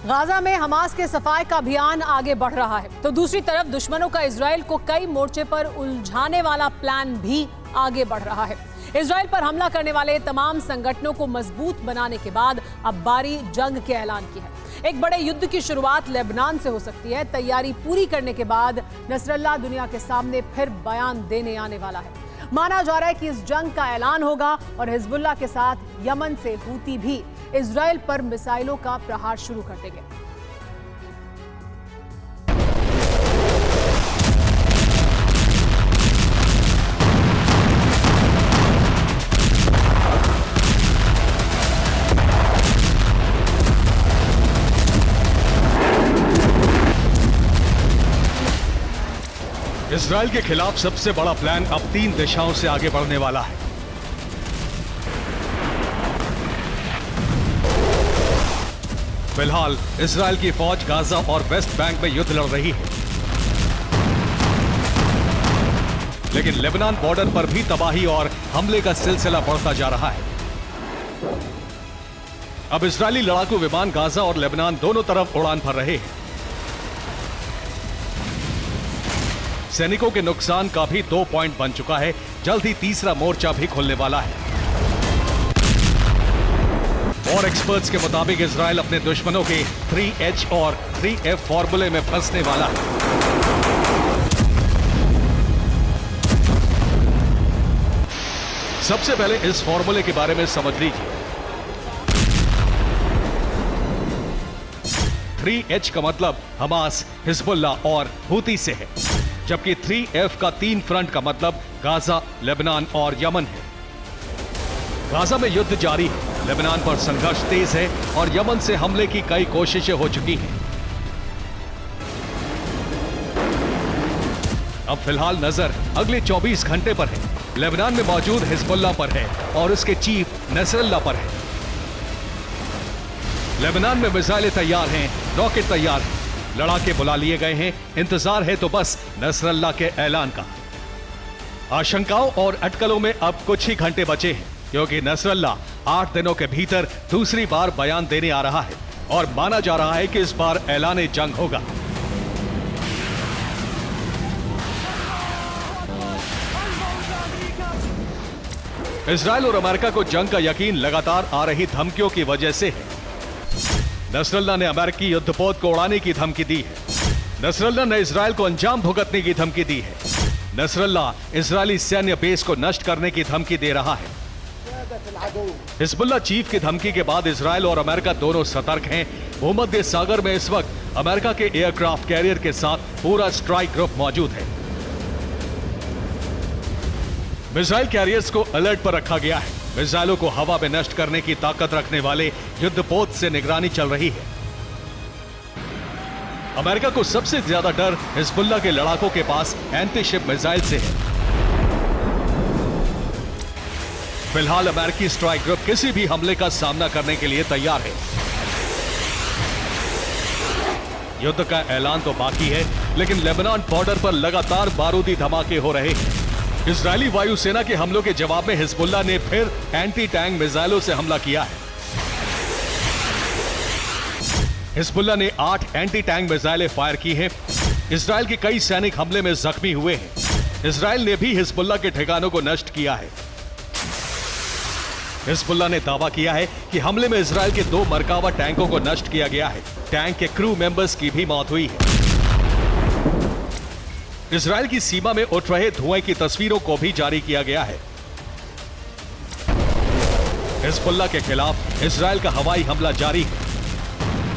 Gaza में Hamas के सफाई का अभियान आगे बढ़ रहा है, तो दूसरी तरफ दुश्मनों का इजराइल को कई मोर्चे पर उलझाने वाला प्लान भी आगे बढ़ रहा है। इजराइल पर हमला करने वाले तमाम संगठनों को मजबूत बनाने के बाद अब बारी जंग के ऐलान की है। एक बड़े युद्ध की शुरुआत लेबनान से हो सकती है। तैयारी पूरी करने के बाद नसरल्लाह दुनिया के सामने फिर बयान देने आने वाला है। माना जा रहा है कि इस जंग का ऐलान होगा और हिजबुल्लाह के साथ यमन से हूती भी इजराइल पर मिसाइलों का प्रहार शुरू कर देंगे। इजराइल के खिलाफ सबसे बड़ा प्लान अब 3 दिशाओं से आगे बढ़ने वाला है। फिलहाल इजराइल की फौज गाजा और वेस्ट बैंक में युद्ध लड़ रही है, लेकिन लेबनान बॉर्डर पर भी तबाही और हमले का सिलसिला बढ़ता जा रहा है। अब इजरायली लड़ाकू विमान गाजा और लेबनान दोनों तरफ उड़ान भर रहे हैं। सैनिकों के नुकसान का भी 2 पॉइंट बन चुका है। जल्द ही तीसरा मोर्चा भी खुलने वाला है। और एक्सपर्ट्स के मुताबिक इजराइल अपने दुश्मनों के 3H और 3F फॉर्मूले में फंसने वाला है। सबसे पहले इस फॉर्मूले के बारे में समझ लीजिए। 3H का मतलब हमास, हिजबुल्लाह और हूती से है, जबकि 3F का 3 फ्रंट का मतलब गाजा, लेबनान और यमन है। गाजा में युद्ध जारी है, लेबनान पर संघर्ष तेज है और यमन से हमले की कई कोशिशें हो चुकी हैं। अब फिलहाल नजर अगले 24 घंटे पर है। लेबनान में मौजूद हिजबुल्लाह पर है और उसके चीफ नसरल्लाह पर है। लेबनान में मिसाइलें तैयार हैं, रॉकेट तैयार हैं, लड़ाके बुला लिए गए हैं। इंतजार है तो बस नसरल्लाह के ऐलान का। आशंकाओं और अटकलों में अब कुछ ही घंटे बचे हैं, क्योंकि नसरल्लाह 8 दिनों के भीतर दूसरी बार बयान देने आ रहा है और माना जा रहा है कि इस बार ऐलान जंग होगा। इजराइल और अमेरिका को जंग का यकीन लगातार आ रही धमकियों की वजह से है। नसरल्लाह ने अमेरिकी युद्धपोत को उड़ाने की धमकी दी है। नसरल्लाह ने इजराइल को अंजाम भुगतने की धमकी दी है। नसरल्लाह इजरायली सैन्य बेस को नष्ट करने की धमकी दे रहा है। हिजबुल्लाह चीफ की धमकी के बाद इजराइल और अमेरिका दोनों सतर्क हैं। भूमध्य सागर में इस वक्त अमेरिका के एयरक्राफ्ट कैरियर के साथ पूरा स्ट्राइक ग्रुप मौजूद है। मिसाइल कैरियर्स को अलर्ट पर रखा गया है। मिसाइलों को हवा में नष्ट करने की ताकत रखने वाले युद्धपोत से निगरानी चल रही है। अमेरिका को सबसे ज्यादा डर हिजबुल्लाह के लड़ाकों के पास एंटी शिप मिसाइल से है। फिलहाल अमेरिकी स्ट्राइक ग्रुप किसी भी हमले का सामना करने के लिए तैयार है। युद्ध का ऐलान तो बाकी है, लेकिन लेबनान बॉर्डर पर लगातार बारूदी धमाके हो रहे हैं। इजरायली वायुसेना के हमलों के जवाब में हिजबुल्लाह ने फिर एंटी टैंक मिसाइलों से हमला किया है। हिजबुल्लाह ने 8 एंटी टैंक मिसाइलें फायर की हैं। इजरायल के कई सैनिक हमले में जख्मी हुए हैं। इजरायल ने भी हिजबुल्लाह के ठिकानों को नष्ट किया है। हिजबुल्लाह ने दावा किया है कि हमले में इजरायल के 2 मरकावा टैंकों को नष्ट किया गया है। टैंक के क्रू मेंबर्स की भी मौत हुई है। इजरायल की सीमा में उठ रहे धुएं की तस्वीरों को भी जारी किया गया है। हिजबुल्लाह के खिलाफ इजरायल का हवाई हमला जारी है।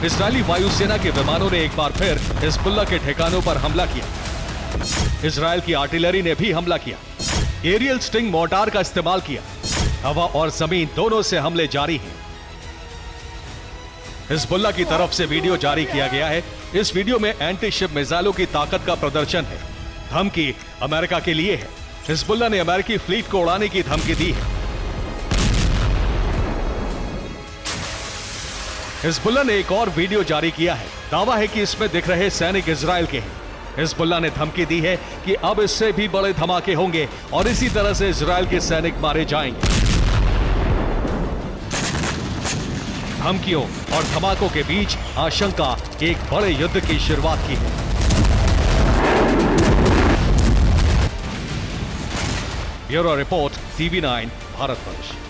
इजरायली वायुसेना के विमानों ने एक बार फिर हिजबुल्लाह के ठिकानों पर हमला किया। इजरायल की आर्टिलरी ने भी हमला किया। एरियल स्टिंग मोर्टार का इस्तेमाल किया। हवा और जमीन दोनों से हमले जारी हैं। हिजबुल्लाह की तरफ से वीडियो जारी किया गया है। इस वीडियो में एंटी शिप मिसाइलों की ताकत का प्रदर्शन है। धमकी अमेरिका के लिए है। हिजबुल्लाह ने अमेरिकी फ्लीट को उड़ाने की धमकी दी है। हिजबुल्लाह ने एक और वीडियो जारी किया है। दावा है कि इसमें दिख रहे सैनिक इजरायल के हैं। हिजबुल्लाह ने धमकी दी है कि अब इससे भी बड़े धमाके होंगे और इसी तरह से इजरायल के सैनिक मारे जाएंगे। धमकियों और धमाकों के बीच आशंका कि एक बड़े युद्ध की शुरुआत की है। Bureau report, TV9 Bharatvarsh.